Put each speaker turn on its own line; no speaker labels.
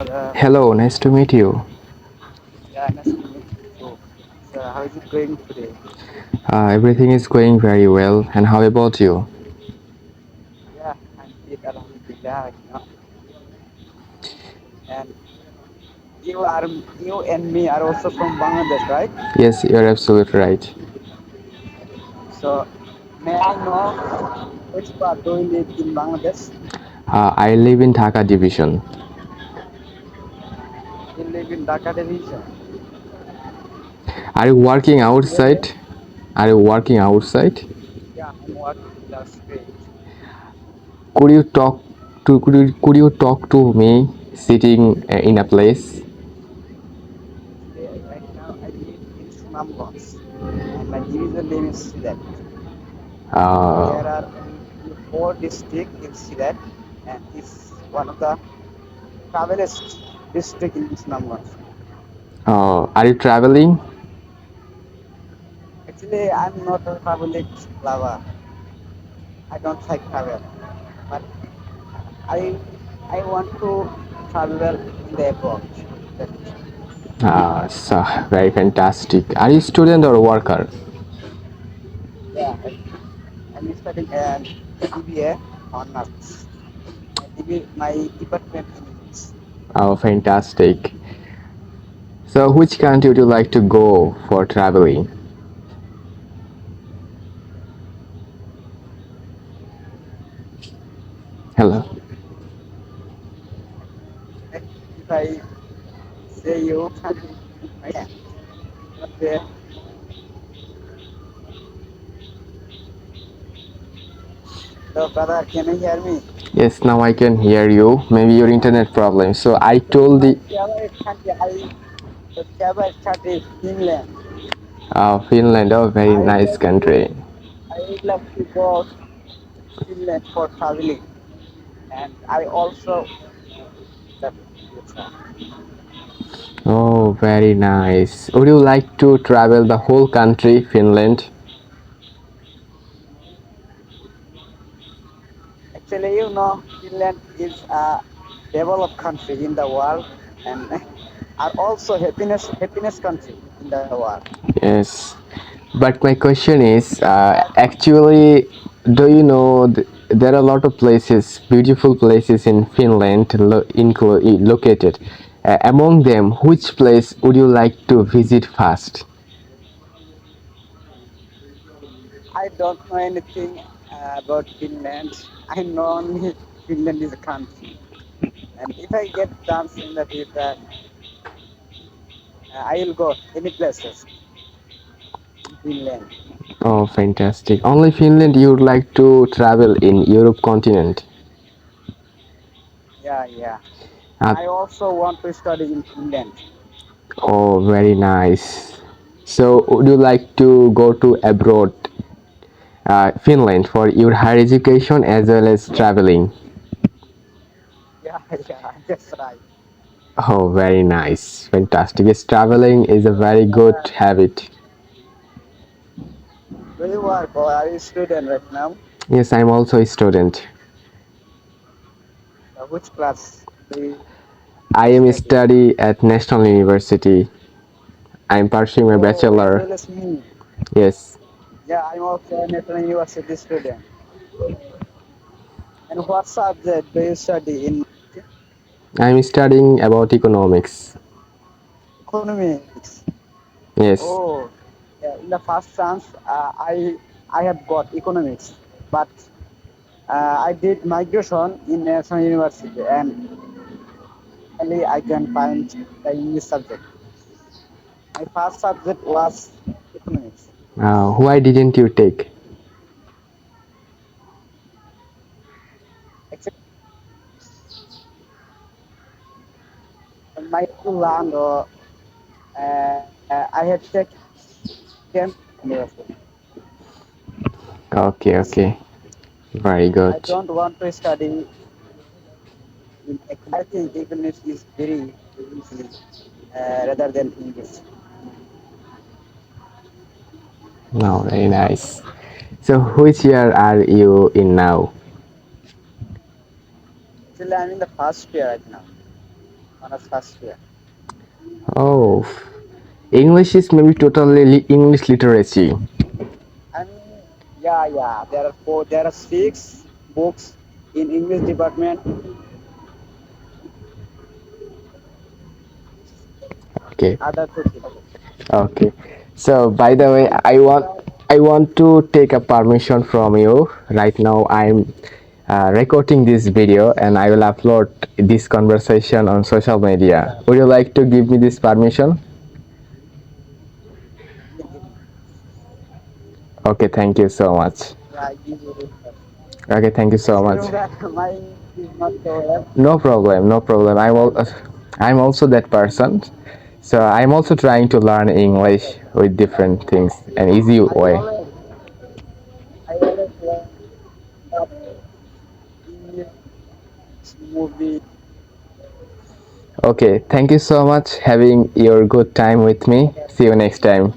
Hello, nice to meet you.
Yeah, nice to meet you too. So, how is it going today?
Everything is going very well, and how about you?
Yeah, I'm good, Alhamdulillah. And you and me are also from Bangladesh, right?
Yes, you're absolutely right.
So, may I know which part do you live in Bangladesh?
I live in Dhaka division.
You live in Dhaka division.
Are you working
Where?
outside? Are you working outside?
Yeah, I'm working in the street.
Could you talk could you talk to me sitting in a place?
Actually, right now I live in Sunamganj, and my division name is Silat.
Uh,
There are only four districts in Silat, and it's one of the travelest district in Sunamganj.
are you traveling?
Actually, I'm not a traveling lover. I don't like travel, but I I want to travel in the abroad. That is,
So very fantastic. Are you student or worker?
yeah, I'm studying an BBA honors. My department in English.
Oh, fantastic. So, which country would you like to go for traveling? Hello.
If I say you, I can. But hello, brother, can you hear me?
Yes, now I can hear you. Maybe your internet problem. So I
So
told
my
the
favorite country, the favorite country is Finland.
Finland, a very
I would
nice
love to,
country.
I would love to go Finland for traveling, and I also that future.
Oh, very nice. Would you like to travel the whole country, Finland?
Actually, Finland is a developed country in the world, and are also happiness country in the world.
Yes. But my question is,
And
actually, do you know there are a lot of places, beautiful places in Finland located. Among them, which place would you like to visit first?
I don't know anything about Finland. I know only Finland is a country, and if I get chance in the future, I will go any places in Finland.
Oh, fantastic. Only Finland you would like to travel in Europe continent.
Yeah, yeah.
Uh,
I also want to study in Finland.
oh, very nice. So, would you like to go to abroad, Finland, for your higher education as well as traveling?
Yeah, yeah, that's right.
Oh, very nice. Fantastic. Yes, traveling is a
So,
very good
brother,
habit.
do you work or are you a student right now?
Yes, I'm also a student.
Which class do you study?
I am a study at National University. I'm pursuing my
Oh, as well
bachelor.
as me.
Yes,
Yeah, I'm also a National University student. And what subject do you study in
I'm studying about economics.
economics?
Yes.
Oh, yeah, in the first chance, I have got economics, but I did migration in National University, and finally I can find the English subject. My first subject was economics.
Why didn't you take?
Actually, my to learn, or I had taken university.
Okay, okay. Very
I
good.
don't want to study in. I think economics is very easy rather than English.
No, very nice. So, which year are you in now?
Actually, I'm in the first year right now. honors first year.
Oh, English is maybe totally English literacy.
I mean, yeah. There are six books in English department.
Okay.
Other two things.
Okay. So by the way,
And
I want to take a permission from you. Right now I'm recording this video and I will upload this conversation on social media. Would you like to give me this permission?
you can give me.
Okay, thank you so much.
Yeah, I give you this.
Okay, thank you so much.
Considering that my English is not so well,
No problem, no problem. I'm also that person. So I'm also trying to learn English with different things, an easy
I
way.
always I always watch English movie.
Okay, thank you so much having your good time with me. See you next time.